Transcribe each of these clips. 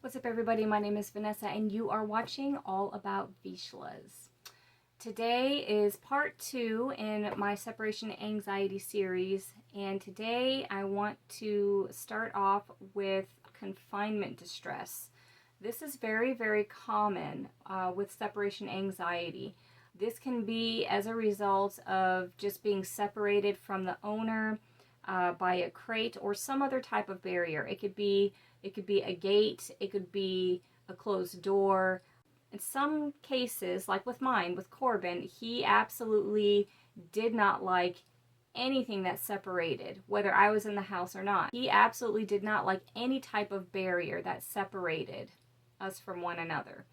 What's up, everybody? My name is Vanessa and you are watching All About Vizslas. Today is part 2 in my separation anxiety series, and today I want to start off with confinement distress. This is very, very common with separation anxiety. This can be as a result of just being separated from the owner by a crate or some other type of barrier. It could be a gate, it could be a closed door. In some cases, like with mine, with Corbin, he absolutely did not like anything that separated, whether I was in the house or not. He absolutely did not like any type of barrier that separated us from one another.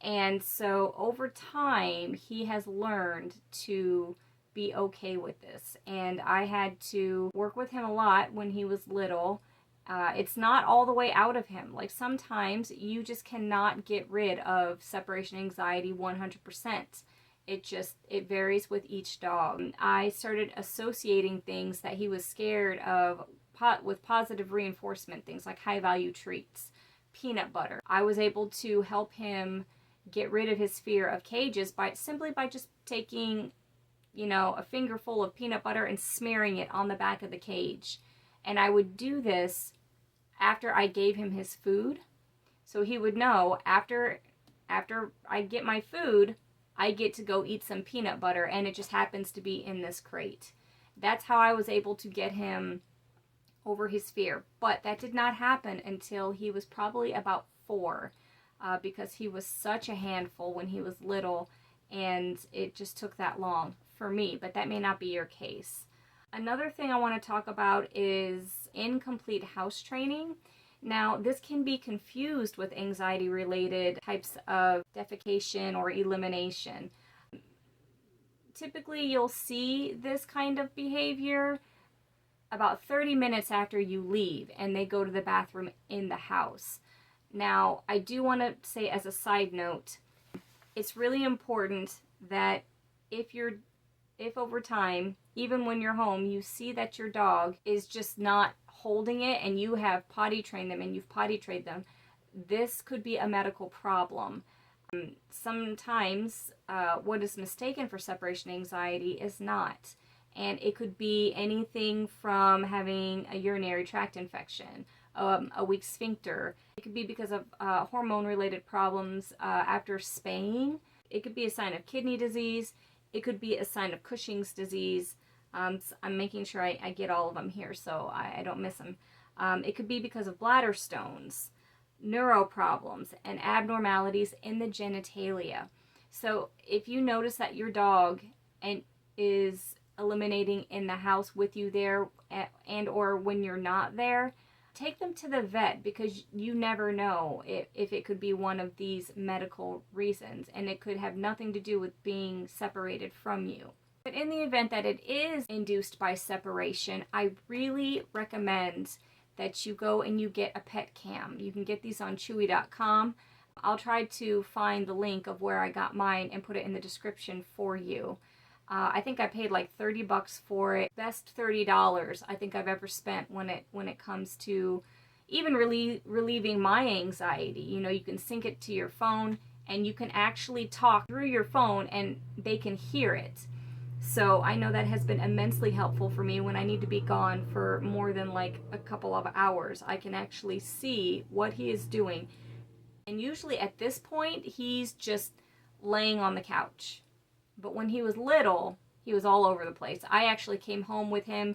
And so over time, he has learned to be okay with this. And I had to work with him a lot when he was little. It's not all the way out of him. Like, sometimes you just cannot get rid of separation anxiety 100%. It varies with each dog. I started associating things that he was scared of with positive reinforcement, things like high value treats, peanut butter. I was able to help him get rid of his fear of cages simply by just taking, a fingerful of peanut butter and smearing it on the back of the cage. And I would do this after I gave him his food. So he would know after I get my food, I get to go eat some peanut butter, and it just happens to be in this crate. That's how I was able to get him over his fear. But that did not happen until he was probably about 4, because he was such a handful when he was little, and it just took that long for me. But that may not be your case. Another thing I want to talk about is incomplete house training. Now, this can be confused with anxiety-related types of defecation or elimination. Typically, you'll see this kind of behavior about 30 minutes after you leave and they go to the bathroom in the house. Now, I do want to say, as a side note, it's really important that if over time, even when you're home, you see that your dog is just not holding it and you have potty trained them and you've potty trained them, this could be a medical problem. Sometimes what is mistaken for separation anxiety is not. And it could be anything from having a urinary tract infection, a weak sphincter. It could be because of hormone-related problems after spaying. It could be a sign of kidney disease. It could be a sign of Cushing's disease. I'm making sure I get all of them here so I don't miss them. It could be because of bladder stones, neuro problems, and abnormalities in the genitalia. So if you notice that your dog is eliminating in the house with you there and or when you're not there, take them to the vet, because you never know if it could be one of these medical reasons, and it could have nothing to do with being separated from you. But in the event that it is induced by separation, I really recommend that you go and you get a pet cam. You can get these on chewy.com. I'll try to find the link of where I got mine and put it in the description for you. I think I paid like $30 for it. Best $30 I think I've ever spent when it comes to even relieving my anxiety. You can sync it to your phone and you can actually talk through your phone and they can hear it. So I know that has been immensely helpful for me when I need to be gone for more than like a couple of hours. I can actually see what he is doing. And usually at this point, he's just laying on the couch. But when he was little, he was all over the place. I actually came home with him.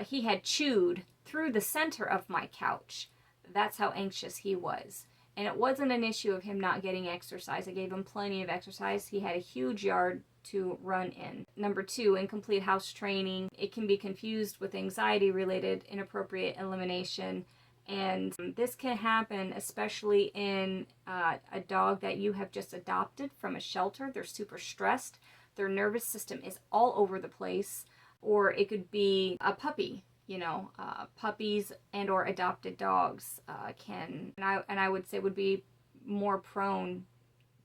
He had chewed through the center of my couch. That's how anxious he was. And it wasn't an issue of him not getting exercise. I gave him plenty of exercise. He had a huge yard to run in. Number 2, incomplete house training. It can be confused with anxiety-related inappropriate elimination. And this can happen especially in a dog that you have just adopted from a shelter. They're super stressed. Their nervous system is all over the place. Or it could be a puppy. Puppies and or adopted dogs and I would say would be more prone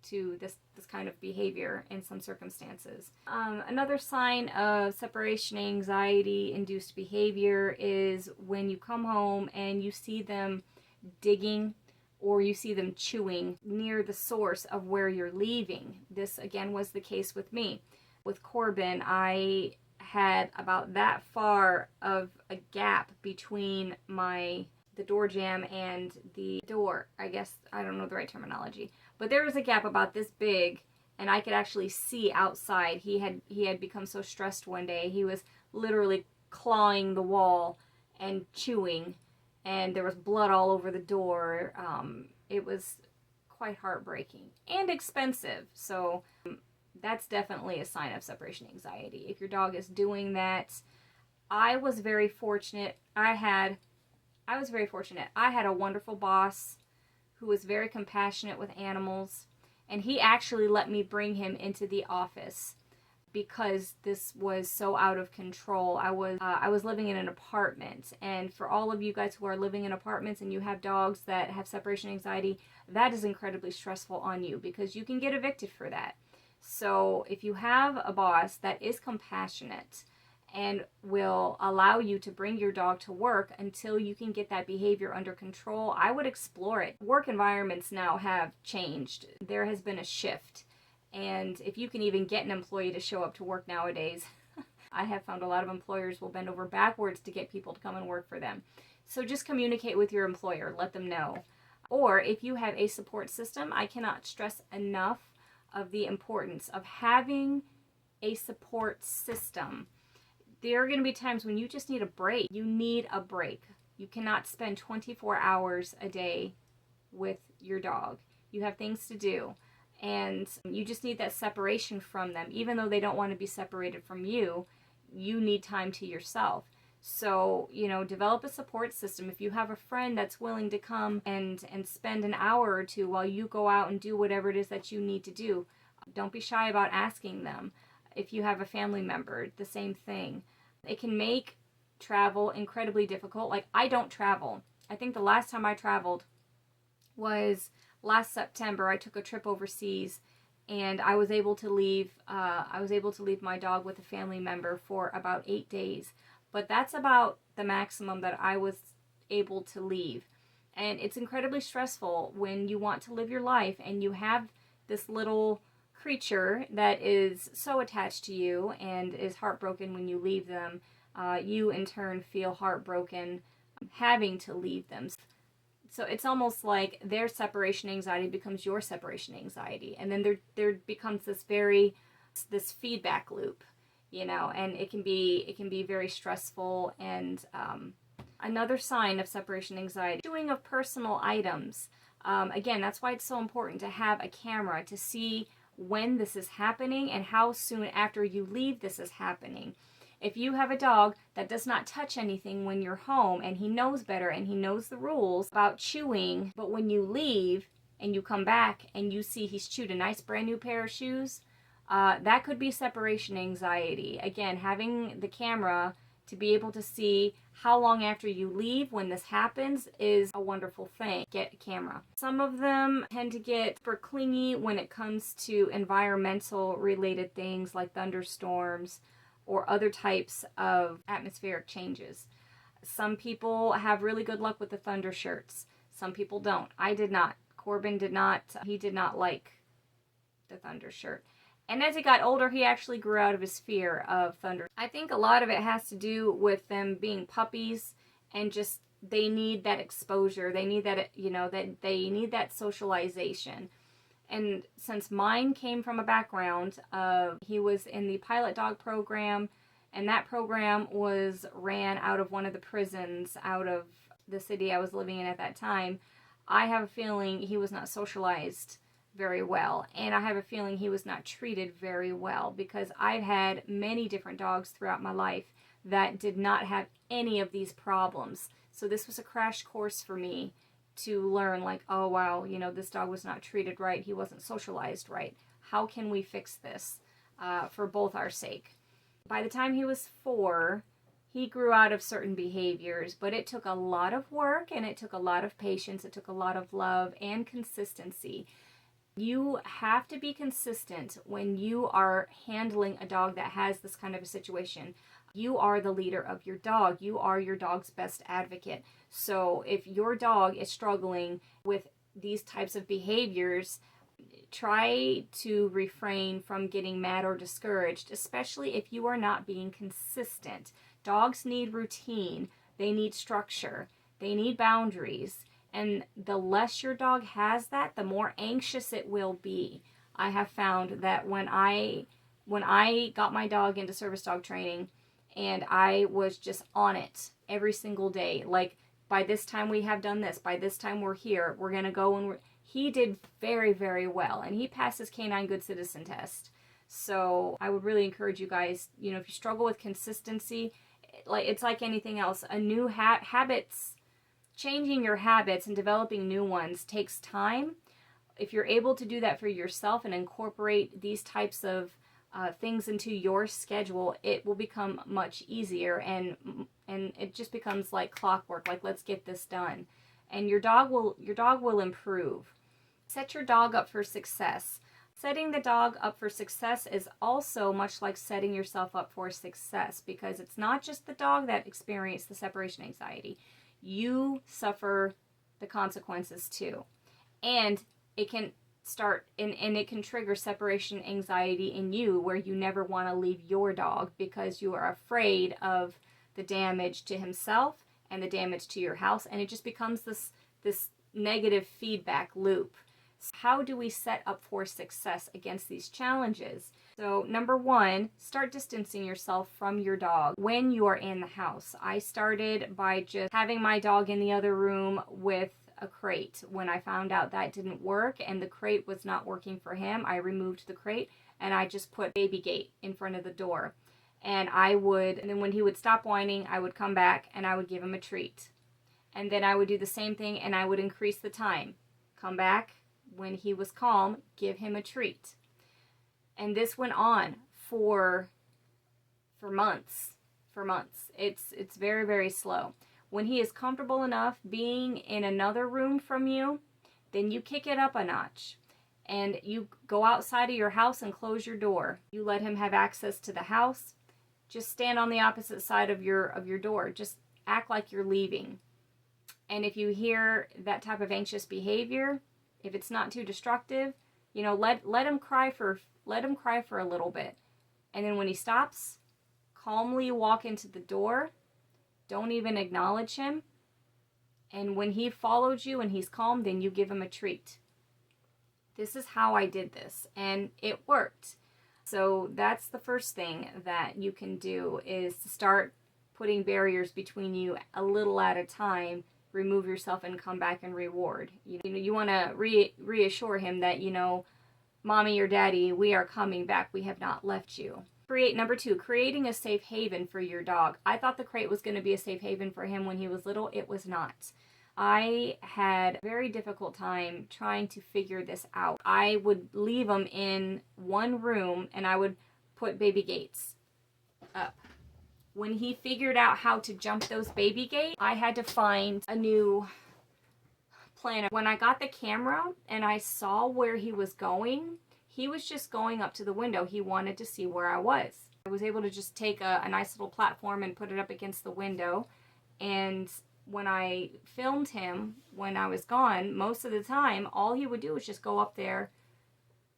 to this kind of behavior in some circumstances. Another sign of separation anxiety induced behavior is when you come home and you see them digging or you see them chewing near the source of where you're leaving. This again was the case with me. With Corbin, I had about that far of a gap between the door jamb and the door. I guess I don't know the right terminology, but there was a gap about this big, and I could actually see outside. He had become so stressed one day. He was literally clawing the wall and chewing, and there was blood all over the door. It was quite heartbreaking and expensive. So that's definitely a sign of separation anxiety. If your dog is doing that, I was very fortunate. I was very fortunate. I had a wonderful boss who was very compassionate with animals, and he actually let me bring him into the office because this was so out of control. I was living in an apartment, and for all of you guys who are living in apartments and you have dogs that have separation anxiety, that is incredibly stressful on you because you can get evicted for that. So if you have a boss that is compassionate and will allow you to bring your dog to work until you can get that behavior under control, I would explore it. Work environments now have changed. There has been a shift. And if you can even get an employee to show up to work nowadays, I have found a lot of employers will bend over backwards to get people to come and work for them. So just communicate with your employer, let them know. Or if you have a support system, I cannot stress enough of the importance of having a support system. There are going to be times when you just need a break. You need a break. You cannot spend 24 hours a day with your dog. You have things to do. And you just need that separation from them. Even though they don't want to be separated from you, you need time to yourself. So, develop a support system. If you have a friend that's willing to come and spend an hour or two while you go out and do whatever it is that you need to do, don't be shy about asking them. If you have a family member, the same thing. It can make travel incredibly difficult. Like, I don't travel. I think the last time I traveled was last September. I took a trip overseas, and I was able to leave my dog with a family member for about 8 days. But that's about the maximum that I was able to leave. And it's incredibly stressful when you want to live your life and you have this little creature that is so attached to you and is heartbroken when you leave them. You in turn feel heartbroken having to leave them. So it's almost like their separation anxiety becomes your separation anxiety, and then there becomes this feedback loop, and it can be very stressful. And another sign of separation anxiety, chewing of personal items. Again, that's why it's so important to have a camera to see when this is happening and how soon after you leave this is happening. If you have a dog that does not touch anything when you're home, and he knows better and he knows the rules about chewing, but when you leave and you come back and you see he's chewed a nice brand new pair of shoes, that could be separation anxiety. Again, having the camera to be able to see how long after you leave when this happens is a wonderful thing. Get a camera. Some of them tend to get super clingy when it comes to environmental related things like thunderstorms or other types of atmospheric changes. Some people have really good luck with the thunder shirts. Some people don't. I did not. Corbin did not. He did not like the thunder shirt. And as he got older, he actually grew out of his fear of thunder. I think a lot of it has to do with them being puppies and just they need that exposure. They need that, that they need that socialization. And since mine came from a background of, he was in the pilot dog program, and that program was ran out of one of the prisons out of the city I was living in at that time, I have a feeling he was not socialized very well, and I have a feeling he was not treated very well, because I've had many different dogs throughout my life that did not have any of these problems. So this was a crash course for me to learn, like, oh wow, this dog was not treated right, he wasn't socialized right. How can we fix this for both our sake? By the time he was 4, he grew out of certain behaviors, but it took a lot of work, and it took a lot of patience, it took a lot of love and consistency. You have to be consistent when you are handling a dog that has this kind of a situation. You are the leader of your dog. You are your dog's best advocate. So if your dog is struggling with these types of behaviors, try to refrain from getting mad or discouraged, especially if you are not being consistent. Dogs need routine, they need structure, they need boundaries, and the less your dog has that, the more anxious it will be. I have found that when I got my dog into service dog training, and I was just on it every single day, like, by this time we have done this, by this time we're here, we're going to go, and he did very, very well, and he passed his Canine Good Citizen test. So I would really encourage you guys, if you struggle with consistency, it's like anything else. A new habits, changing your habits and developing new ones takes time. If you're able to do that for yourself and incorporate these types of things into your schedule, it will become much easier, and it just becomes like clockwork. Like, let's get this done, and your dog will improve. Set your dog up for success. Setting the dog up for success is also much like setting yourself up for success, because it's not just the dog that experienced the separation anxiety. You suffer the consequences too, and it can start and it can trigger separation anxiety in you, where you never want to leave your dog because you are afraid of the damage to himself and the damage to your house, and it just becomes this negative feedback loop. So how do we set up for success against these challenges? So number one, start distancing yourself from your dog when you are in the house. I started by just having my dog in the other room with a crate. When I found out that didn't work and the crate was not working for him, I removed the crate and I just put baby gate in front of the door. And then when he would stop whining, I would come back and I would give him a treat. And then I would do the same thing and I would increase the time. Come back when he was calm, give him a treat. And this went on for months. It's very, very slow. When he is comfortable enough being in another room from you, then you kick it up a notch. And you go outside of your house and close your door. You let him have access to the house. Just stand on the opposite side of your door. Just act like you're leaving. And if you hear that type of anxious behavior, if it's not too destructive, let him cry for a little bit. And then when he stops, calmly walk into the door. Don't even acknowledge him. And when he followed you and he's calm, then you give him a treat. This is how I did this, and it worked. So that's the first thing that you can do, is to start putting barriers between you a little at a time. Remove yourself and come back and reward. You want to reassure him that, mommy or daddy, we are coming back. We have not left you. Number two, creating a safe haven for your dog. I thought the crate was going to be a safe haven for him when he was little. It was not. I had a very difficult time trying to figure this out. I would leave him in one room and I would put baby gates up. When he figured out how to jump those baby gates, I had to find a new plan. When I got the camera and I saw where he was going, he was just going up to the window. He wanted to see where I was. I was able to just take a nice little platform and put it up against the window. And when I filmed him when I was gone, most of the time, all he would do was just go up there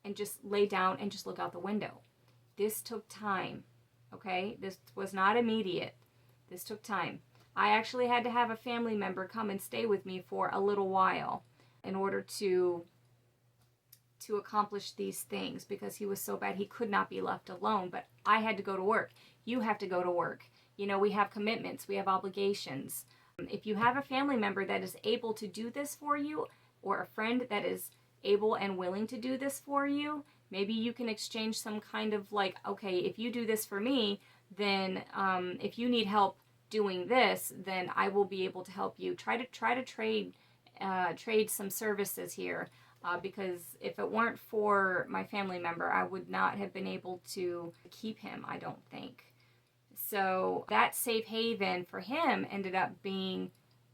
and just lay down and just look out the window. This took time, okay? This was not immediate. This took time. I actually had to have a family member come and stay with me for a little while in order to accomplish these things, because he was so bad he could not be left alone. But I had to go to work. You have to go to work. We have commitments. We have obligations. If you have a family member that is able to do this for you, or a friend that is able and willing to do this for you, maybe you can exchange some kind of like, okay, if you do this for me, then if you need help doing this, then I will be able to help you. Try to trade some services here. Because if it weren't for my family member, I would not have been able to keep him, I don't think. So that safe haven for him ended up being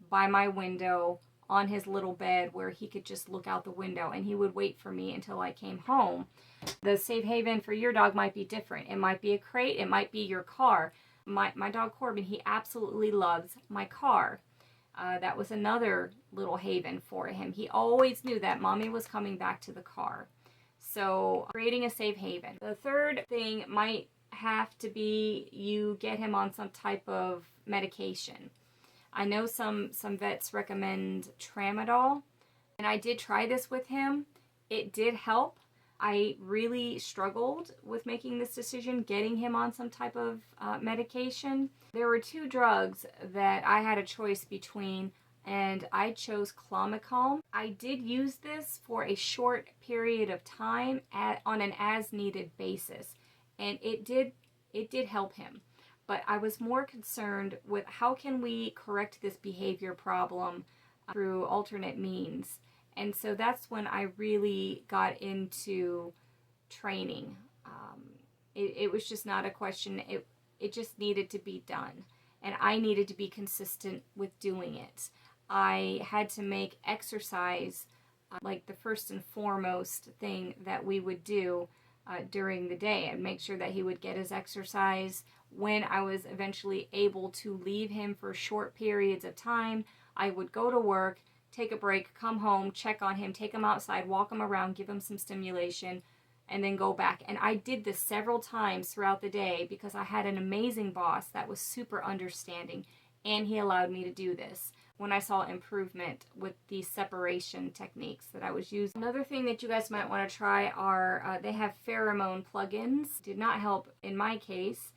by my window on his little bed, where he could just look out the window and he would wait for me until I came home. The safe haven for your dog might be different. It might be a crate. It might be your car. My dog Corbin, he absolutely loves my car. That was another little haven for him. He always knew that mommy was coming back to the car. So creating a safe haven. The third thing might have to be you get him on some type of medication. I know some vets recommend tramadol, and I did try this with him. It did help. I really struggled with making this decision, getting him on some type of medication. There were two drugs that I had a choice between, and I chose Clomicalm. I did use this for a short period of time on an as-needed basis, and it did help him. But I was more concerned with how can we correct this behavior problem through alternate means. And so that's when I really got into training. It was just not a question. It just needed to be done. And I needed to be consistent with doing it. I had to make exercise like the first and foremost thing that we would do during the day, and make sure that he would get his exercise. When I was eventually able to leave him for short periods of time, I would go to work, take a break, come home, check on him, take him outside, walk him around, give him some stimulation, and then go back. And I did this several times throughout the day because I had an amazing boss that was super understanding, and he allowed me to do this when I saw improvement with these separation techniques that I was using. Another thing that you guys might want to try are, they have pheromone plugins. Did not help in my case.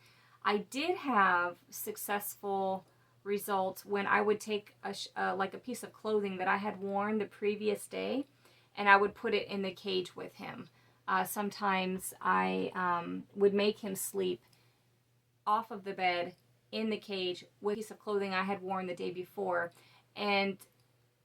I did have successful results when I would take like a piece of clothing that I had worn the previous day, and I would put it in the cage with him. Sometimes I would make him sleep off of the bed in the cage with a piece of clothing I had worn the day before, and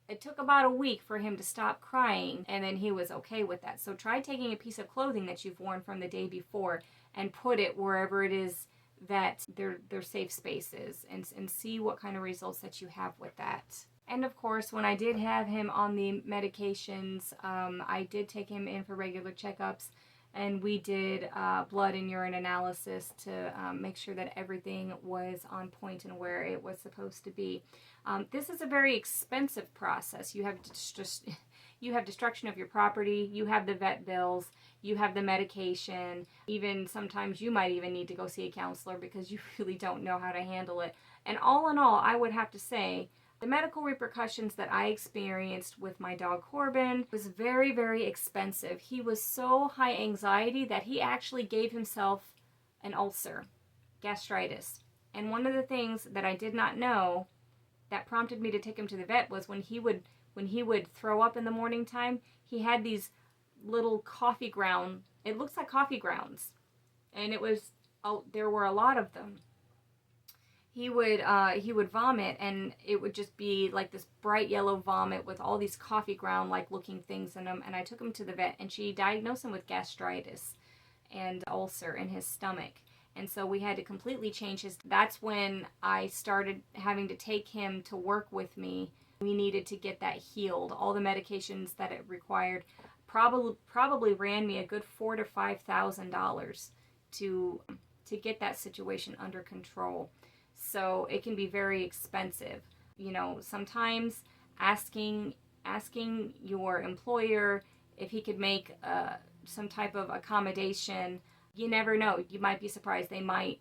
it took about a week for him to stop crying, and then he was okay with that. So try taking a piece of clothing that you've worn from the day before and put it wherever it is that their safe space is, and see what kind of results that you have with that. And of course, when I did have him on the medications, I did take him in for regular checkups, and we did blood and urine analysis to make sure that everything was on point and where it was supposed to be. This is a very expensive process. You have destruction of your property, you have the vet bills, you have the medication, even sometimes you might even need to go see a counselor because you really don't know how to handle it. And all in all, I would have to say, the medical repercussions that I experienced with my dog Corbin was very, very expensive. He was so high anxiety that he actually gave himself an ulcer, gastritis. And one of the things that I did not know that prompted me to take him to the vet was when he would throw up in the morning time, he had these little coffee ground, it looks like coffee grounds, and there were a lot of them. He would vomit, and it would just be like this bright yellow vomit with all these coffee ground like looking things in them. And I took him to the vet, and she diagnosed him with gastritis and ulcer in his stomach. And so we had to completely change his. That's when I started having to take him to work with me. We needed to get that healed. All the medications that it required probably ran me a good $4,000 to $5,000 to get that situation under control. So it can be very expensive. You know, sometimes asking your employer if he could make some type of accommodation. You never know. You might be surprised. They might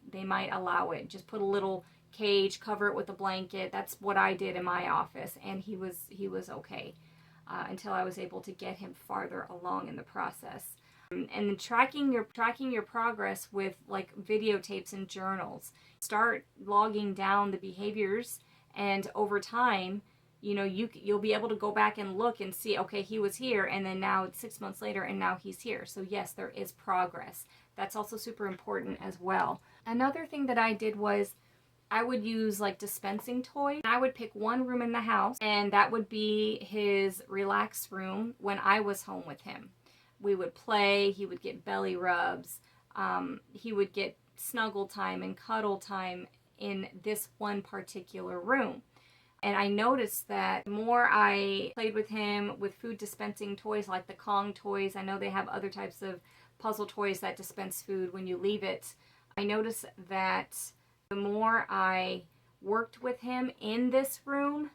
allow it. Just put a little cage, cover it with a blanket. That's what I did in my office, and he was okay until I was able to get him farther along in the process. And then tracking your progress with like videotapes and journals. Start logging down the behaviors, and over time, you know, you'll be able to go back and look and see, okay, he was here, and then now it's 6 months later, and now he's here. So yes, there is progress. That's also super important as well. Another thing that I did was I would use like dispensing toys. I would pick one room in the house, and that would be his relax room when I was home with him. We would play, he would get belly rubs, he would get snuggle time and cuddle time in this one particular room. And I noticed that the more I played with him with food dispensing toys like the Kong toys, I know they have other types of puzzle toys that dispense food when you leave it. I noticed that the more I worked with him in this room,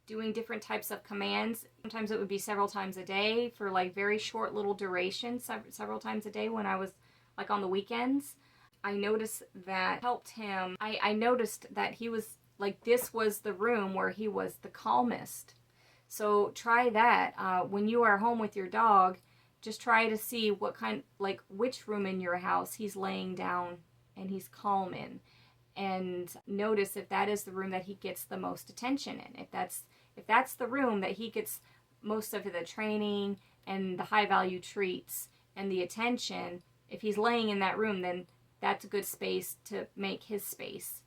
doing different types of commands. Sometimes it would be several times a day for like very short little durations, several times a day when I was like on the weekends. I noticed that helped him. I noticed that he was like, this was the room where he was the calmest. So try that. When you are home with your dog, just try to see what kind, like which room in your house he's laying down and he's calm in. And notice if that is the room that he gets the most attention in. If that's the room that he gets most of the training and the high value treats and the attention, if he's laying in that room, then that's a good space to make his space.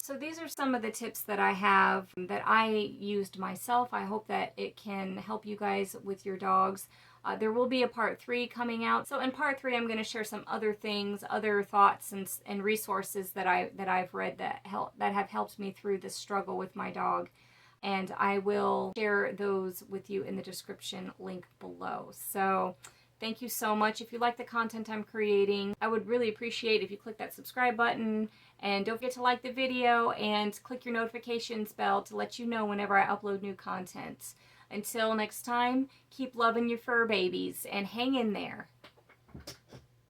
So these are some of the tips that I have that I used myself. I hope that it can help you guys with your dogs. There will be a part 3 coming out. So in part 3, I'm going to share some other things, other thoughts and resources that I've read that have helped me through this struggle with my dog. And I will share those with you in the description link below. So thank you so much. If you like the content I'm creating, I would really appreciate if you click that subscribe button, and don't forget to like the video and click your notifications bell to let you know whenever I upload new content. Until next time, keep loving your fur babies and hang in there.